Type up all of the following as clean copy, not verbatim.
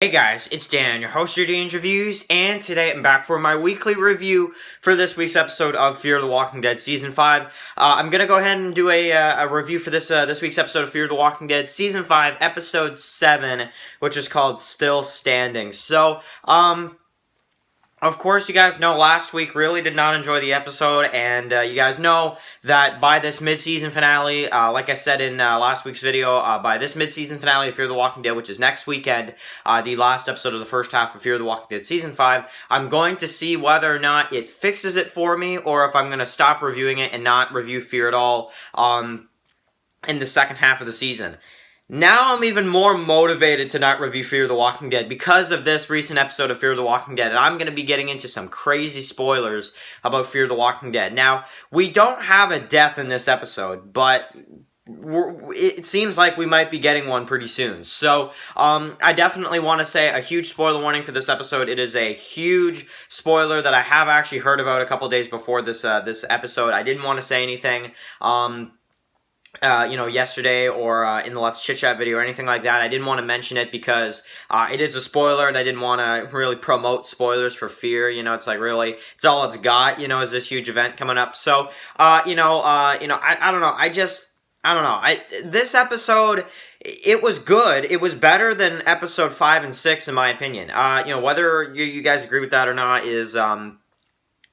Hey guys, it's Dan, your host of Dan's Reviews, and today I'm back for my weekly review for this week's episode of Fear the Walking Dead Season 5. I'm gonna go ahead and do a review for this week's episode of Fear the Walking Dead Season 5, Episode 7, which is called Still Standing. So, of course, you guys know last week really did not enjoy the episode, and you guys know that by this mid-season finale, like I said in last week's video, by this mid-season finale of Fear the Walking Dead, which is next weekend, the last episode of the first half of Fear the Walking Dead Season 5, I'm going to see whether or not it fixes it for me, or if I'm going to stop reviewing it and not review Fear at all in the second half of the season. Now I'm even more motivated to not review Fear the Walking Dead because of this recent episode of Fear the Walking Dead, and I'm going to be getting into some crazy spoilers about Fear the Walking Dead. Now, we don't have a death in this episode, but it seems like we might be getting one pretty soon. So, I definitely want to say a huge spoiler warning for this episode. It is a huge spoiler that I have actually heard about a couple days before this episode. I didn't want to say anything, yesterday or in the Let's Chit Chat video or anything like that. I didn't want to mention it because it is a spoiler, and I didn't want to really promote spoilers for Fear. You know, it's like really, it's all it's got, is this huge event coming up. So, I don't know. I don't know. This episode, it was good. It was better than episode 5 and 6, in my opinion. Whether you guys agree with that or not is,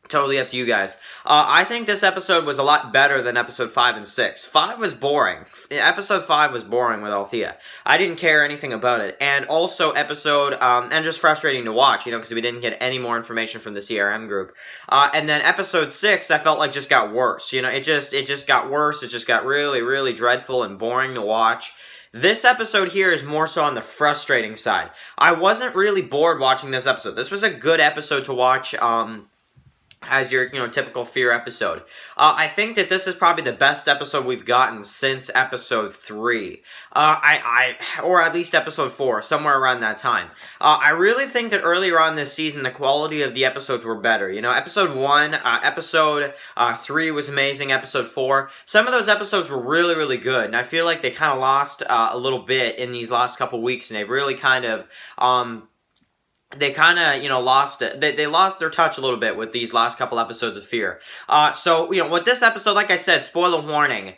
totally up to you guys. I think this episode was a lot better than episode 5 and 6. 5 was boring. Episode 5 was boring with Althea. I didn't care anything about it. And also and just frustrating to watch, because we didn't get any more information from the CRM group. And then episode 6, I felt like just got worse. It just got worse. It just got really, really dreadful and boring to watch. This episode here is more so on the frustrating side. I wasn't really bored watching this episode. This was a good episode to watch, as your, typical Fear episode. I think that this is probably the best episode we've gotten since episode 3. Or at least episode 4, somewhere around that time. I really think that earlier on this season, the quality of the episodes were better. Episode 1, episode 3 was amazing, episode 4. Some of those episodes were really, really good, and I feel like they kind of lost a little bit in these last couple weeks, and they've really kind of, lost it. They lost their touch a little bit with these last couple episodes of Fear. So, with this episode, like I said, spoiler warning,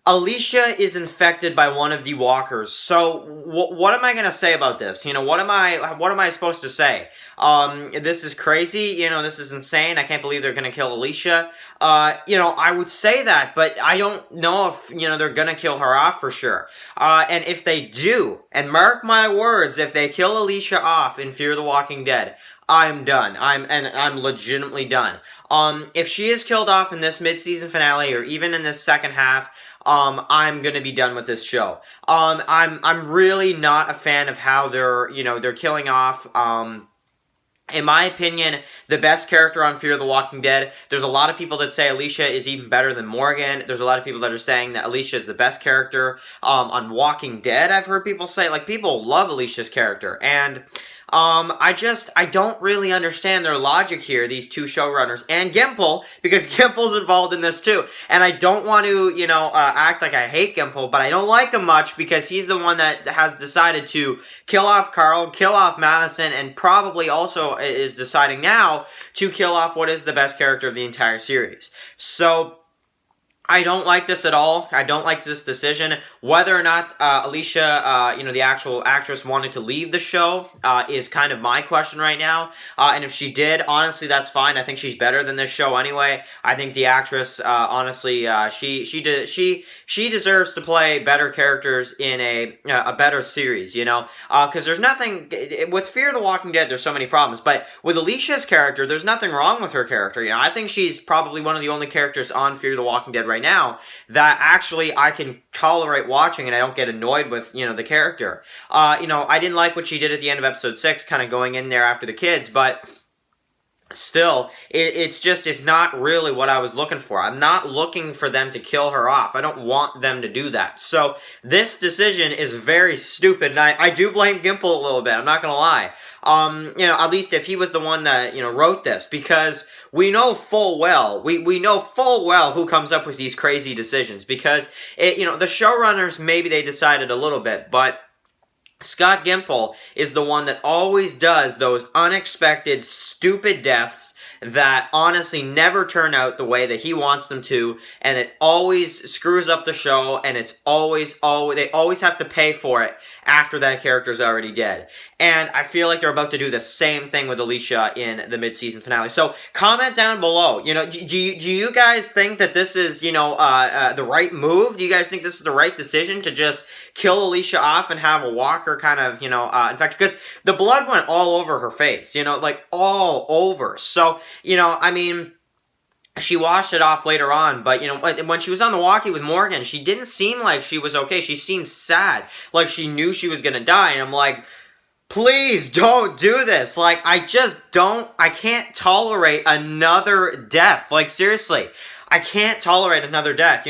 Alicia is infected by one of the walkers. So, what am I going to say about this? What am I supposed to say? This is crazy. This is insane. I can't believe they're going to kill Alicia. I would say that, but I don't know if, they're going to kill her off for sure. And if they do, and mark my words, if they kill Alicia off in Fear the Walking Dead, I'm done. I'm legitimately done. If she is killed off in this mid-season finale, or even in this second half, I'm gonna be done with this show. I'm really not a fan of how they're killing off, in my opinion, the best character on Fear the Walking Dead. There's a lot of people that say Alicia is even better than Morgan. There's a lot of people that are saying that Alicia is the best character on Walking Dead. I've heard people say, people love Alicia's character, and I don't really understand their logic here, these two showrunners, and Gimple, because Gimple's involved in this too. And I don't want to, act like I hate Gimple, but I don't like him much because he's the one that has decided to kill off Carl, kill off Madison, and probably also is deciding now to kill off what is the best character of the entire series. So, I don't like this at all. I don't like this decision. Whether or not Alicia, the actual actress, wanted to leave the show is kind of my question right now. And if she did, honestly, that's fine. I think she's better than this show anyway. I think the actress, honestly, she deserves to play better characters in a better series. Because there's nothing with Fear the Walking Dead. There's so many problems, but with Alicia's character, there's nothing wrong with her character. I think she's probably one of the only characters on Fear the Walking Dead right now that actually I can tolerate watching and I don't get annoyed with, the character. I didn't like what she did at the end of episode 6, kind of going in there after the kids, but still, it's not really what I was looking for. I'm not looking for them to kill her off. I don't want them to do that. So, this decision is very stupid, and I do blame Gimple a little bit, I'm not gonna lie. At least if he was the one that, wrote this, because we know full well, we know full well who comes up with these crazy decisions, because, the showrunners, maybe they decided a little bit, but Scott Gimple is the one that always does those unexpected, stupid deaths that honestly never turn out the way that he wants them to, and it always screws up the show, and it's always, they always have to pay for it after that character's already dead. And I feel like they're about to do the same thing with Alicia in the mid-season finale. So, comment down below, do you guys think that this is, the right move? Do you guys think this is the right decision to just kill Alicia off and have a Walker kind of, infected? Because the blood went all over her face, like all over. So, she washed it off later on, but, when she was on the walkie with Morgan, she didn't seem like she was okay. She seemed sad, like she knew she was gonna die, and I'm like, please don't do this. Like, I can't tolerate another death. Like, seriously. I can't tolerate another death,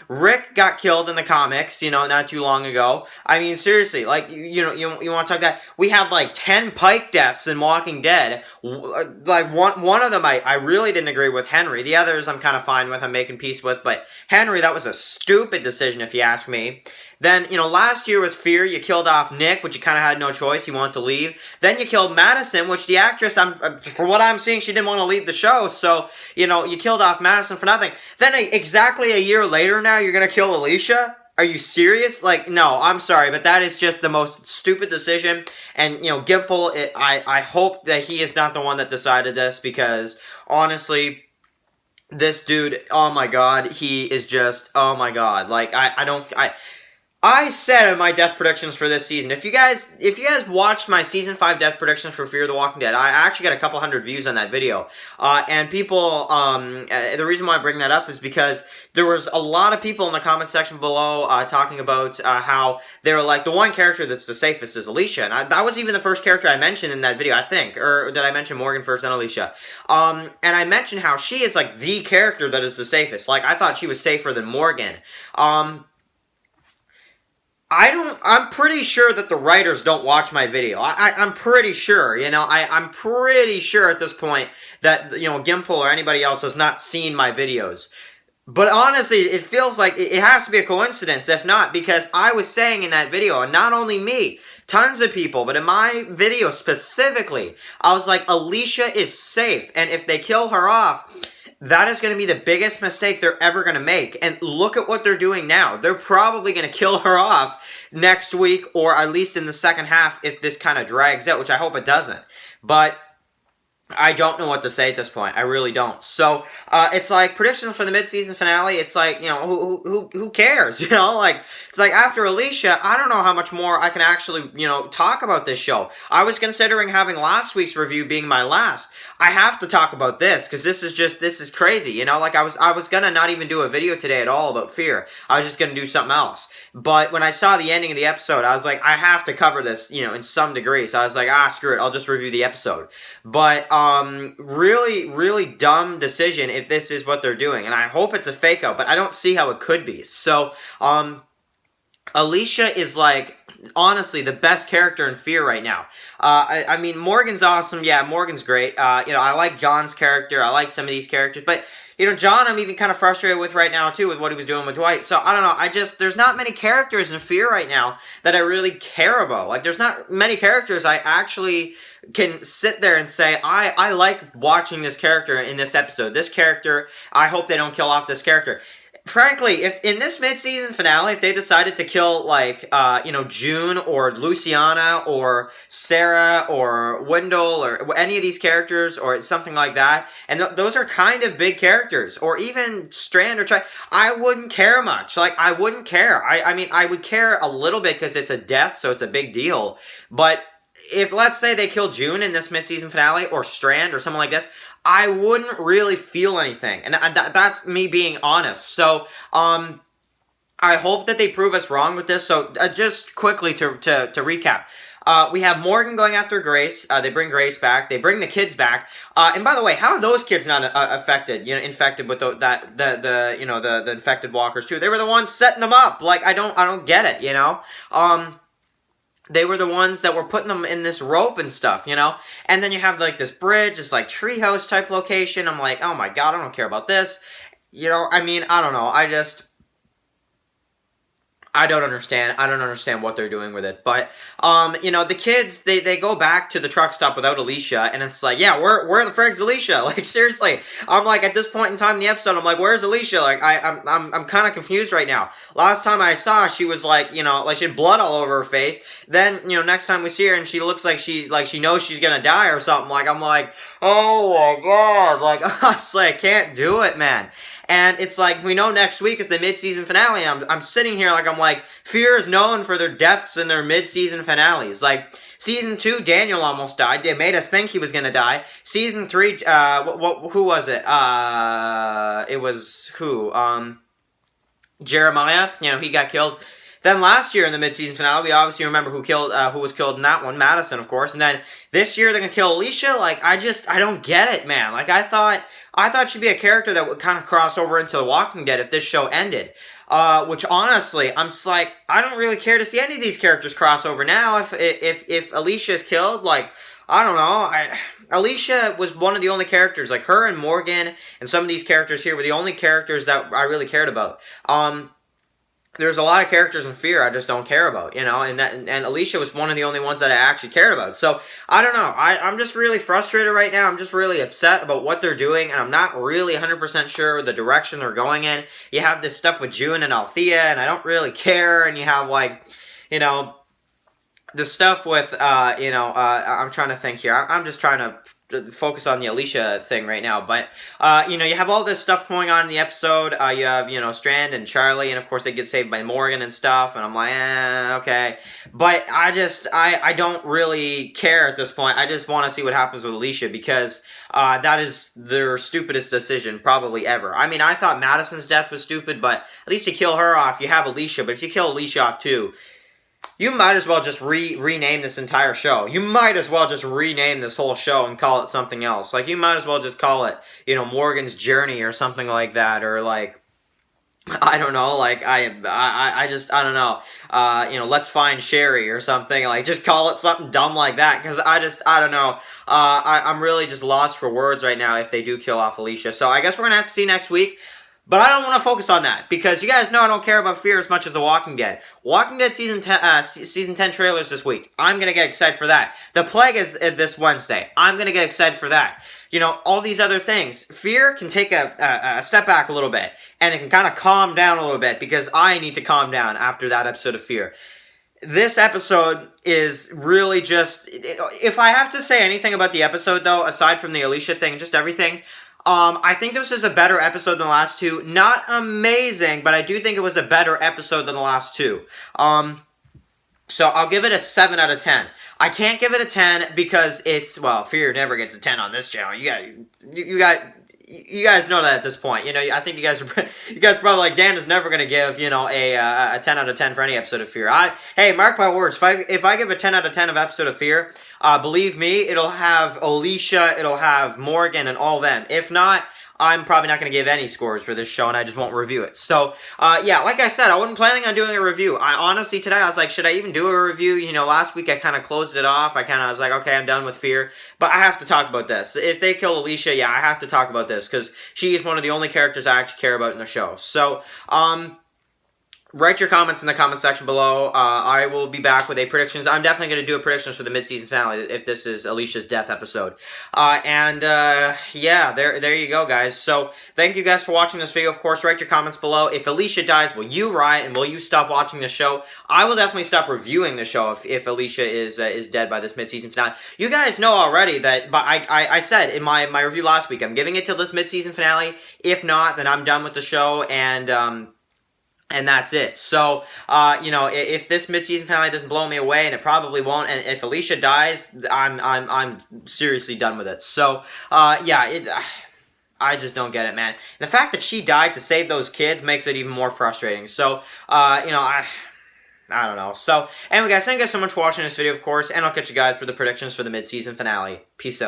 Rick got killed in the comics, not too long ago. I mean, seriously, like, you want to talk that? We had, like, 10 Pike deaths in Walking Dead. Like, one of them I really didn't agree with, Henry. The others I'm kind of fine with, I'm making peace with. But Henry, that was a stupid decision, if you ask me. Then, last year with Fear, you killed off Nick, which you kind of had no choice. You wanted to leave. Then you killed Madison, which the actress, from what I'm seeing, she didn't want to leave the show. So, you killed off Madison for nothing. Then exactly a year later now, you're going to kill Alicia? Are you serious? Like, no, I'm sorry, but that is just the most stupid decision. And, Gimple, I hope that he is not the one that decided this, because, honestly, this dude, oh my god, he is just, oh my god. Like, I said in my death predictions for this season, if you guys watched my season 5 death predictions for Fear the Walking Dead, I actually got a couple hundred views on that video. And people, the reason why I bring that up is because there was a lot of people in the comment section below talking about how they were like, the one character that's the safest is Alicia. And that was even the first character I mentioned in that video, I think. Or did I mention Morgan first and Alicia? And I mentioned how she is like the character that is the safest. Like, I thought she was safer than Morgan. I'm pretty sure that the writers don't watch my video. I'm pretty sure, I'm pretty sure at this point that, Gimple or anybody else has not seen my videos. But honestly, it feels like it has to be a coincidence, if not, because I was saying in that video, and not only me, tons of people, but in my video specifically, I was like, Alicia is safe, and if they kill her off, that is going to be the biggest mistake they're ever going to make. And look at what they're doing now. They're probably going to kill her off next week, or at least in the second half if this kind of drags out, which I hope it doesn't. But I don't know what to say at this point. I really don't. So, it's like predictions for the mid-season finale. It's like, who cares? Like, it's like after Alicia, I don't know how much more I can actually, talk about this show. I was considering having last week's review being my last. I have to talk about this, because this is crazy, like I was gonna not even do a video today at all about Fear. I was just gonna do something else. But when I saw the ending of the episode, I was like, I have to cover this, in some degree. So I was like, screw it, I'll just review the episode. But, really, really dumb decision if this is what they're doing. And I hope it's a fake out, but I don't see how it could be. So, Alicia is like, honestly, the best character in Fear right now. I mean, Morgan's awesome. Yeah, Morgan's great. I like John's character. I like some of these characters. But, John I'm even kind of frustrated with right now, too, with what he was doing with Dwight. So, I don't know. There's not many characters in Fear right now that I really care about. Like, there's not many characters I actually can sit there and say, I like watching this character in this episode. This character, I hope they don't kill off this character. Frankly, if in this mid-season finale, if they decided to kill, like, June or Luciana or Sarah or Wendell or any of these characters or something like that, and those are kind of big characters, or even Strand or I wouldn't care much. Like, I wouldn't care. I mean, I would care a little bit because it's a death, so it's a big deal. But if, let's say, they kill June in this mid-season finale, or Strand, or something like this, I wouldn't really feel anything. And that's me being honest. So, I hope that they prove us wrong with this. So, just quickly to recap. We have Morgan going after Grace. They bring Grace back. They bring the kids back. And by the way, how are those kids not affected? Infected with the infected walkers too? They were the ones setting them up. Like, I don't get it. They were the ones that were putting them in this rope and stuff, And then you have, like, this bridge, this, like, treehouse type location. I'm like, oh my god, I don't care about this. I mean, I don't know. I don't understand. I don't understand what they're doing with it. But, you know, the kids, they go back to the truck stop without Alicia, and it's like, yeah, where the frig's Alicia? Like, seriously. I'm like, at this point in time in the episode, I'm like, where's Alicia? Like, I'm kind of confused right now. Last time I saw her, she was like, you know, like she had blood all over her face. Then, you know, next time we see her and she looks like she knows she's gonna die or something. Like, I'm like, oh my god. Like, honestly, I can't do it, man. And it's like, we know next week is the mid-season finale, and I'm sitting here like, I'm like, Fear is known for their deaths in their mid-season finales. Like, Season 2, Daniel almost died. They made us think he was gonna die. Season 3, who was it? It was, who? Jeremiah, you know, he got killed. Then last year in the mid-season finale, we obviously remember who was killed in that one, Madison, of course. And then this year they're gonna kill Alicia. Like, I don't get it, man. Like, I thought she'd be a character that would kind of cross over into The Walking Dead if this show ended. Which honestly, I'm just like, I don't really care to see any of these characters cross over now. If Alicia is killed, like, I don't know. Alicia was one of the only characters, like her and Morgan and some of these characters here were the only characters that I really cared about. There's a lot of characters in Fear I just don't care about, you know, and Alicia was one of the only ones that I actually cared about. So, I don't know. I'm just really frustrated right now. I'm just really upset about what they're doing, and I'm not really 100% sure the direction they're going in. You have this stuff with June and Althea, and I don't really care, and you have, like, you know, the stuff with, I'm trying to think here. I'm just trying to focus on the Alicia thing right now, but, you know, you have all this stuff going on in the episode. You have, you know, Strand and Charlie, and of course they get saved by Morgan and stuff, and I'm like, okay. But I don't really care at this point. I just want to see what happens with Alicia, because that is their stupidest decision probably ever. I mean, I thought Madison's death was stupid, but at least you kill her off, you have Alicia, but if you kill Alicia off too, you might as well just rename this entire show. You might as well just rename this whole show and call it something else. Like, you might as well just call it, you know, Morgan's Journey or something like that. Or, like, I don't know, like, I don't know. You know, Let's Find Sherry or something. Like, just call it something dumb like that. Because I don't know. I'm really just lost for words right now if they do kill off Alicia. So, I guess we're going to have to see next week. But I don't want to focus on that, because you guys know I don't care about Fear as much as The Walking Dead. Walking Dead Season 10 trailers this week. I'm going to get excited for that. The Plague is this Wednesday. I'm going to get excited for that. You know, all these other things. Fear can take a step back a little bit, and it can kind of calm down a little bit, because I need to calm down after that episode of Fear. This episode is really just... If I have to say anything about the episode, though, aside from the Alicia thing, just everything... I think this is a better episode than the last two. Not amazing, but I do think it was a better episode than the last two. So I'll give it a 7 out of 10. I can't give it a 10 because it's, well, Fear never gets a 10 on this channel. You guys know that at this point. You know, I think you guys probably like, Dan is never going to give, you know, a 10 out of 10 for any episode of Fear. Hey, mark my words. If I give a 10 out of 10 of episode of Fear, believe me, it'll have Alicia, it'll have Morgan, and all them. If not, I'm probably not going to give any scores for this show, and I just won't review it. So, yeah, like I said, I wasn't planning on doing a review. I honestly, today, I was like, should I even do a review? You know, last week I kind of closed it off. I kind of was like, okay, I'm done with Fear. But I have to talk about this. If they kill Alicia, yeah, I have to talk about this, because she is one of the only characters I actually care about in the show. So, write your comments in the comment section below. I will be back with a predictions. I'm definitely going to do a predictions for the mid-season finale if this is Alicia's death episode. Yeah, there you go, guys. So, thank you guys for watching this video. Of course, write your comments below. If Alicia dies, will you riot and will you stop watching the show? I will definitely stop reviewing the show if Alicia is dead by this mid-season finale. You guys know already that, but I said in my review last week, I'm giving it till this mid-season finale. If not, then I'm done with the show, and that's it. So, you know, if this mid-season finale doesn't blow me away, and it probably won't, and if Alicia dies, I'm seriously done with it. So, yeah, I just don't get it, man. And the fact that she died to save those kids makes it even more frustrating. So, you know, I don't know. So, anyway, guys, thank you guys so much for watching this video, of course, and I'll catch you guys for the predictions for the mid-season finale. Peace out.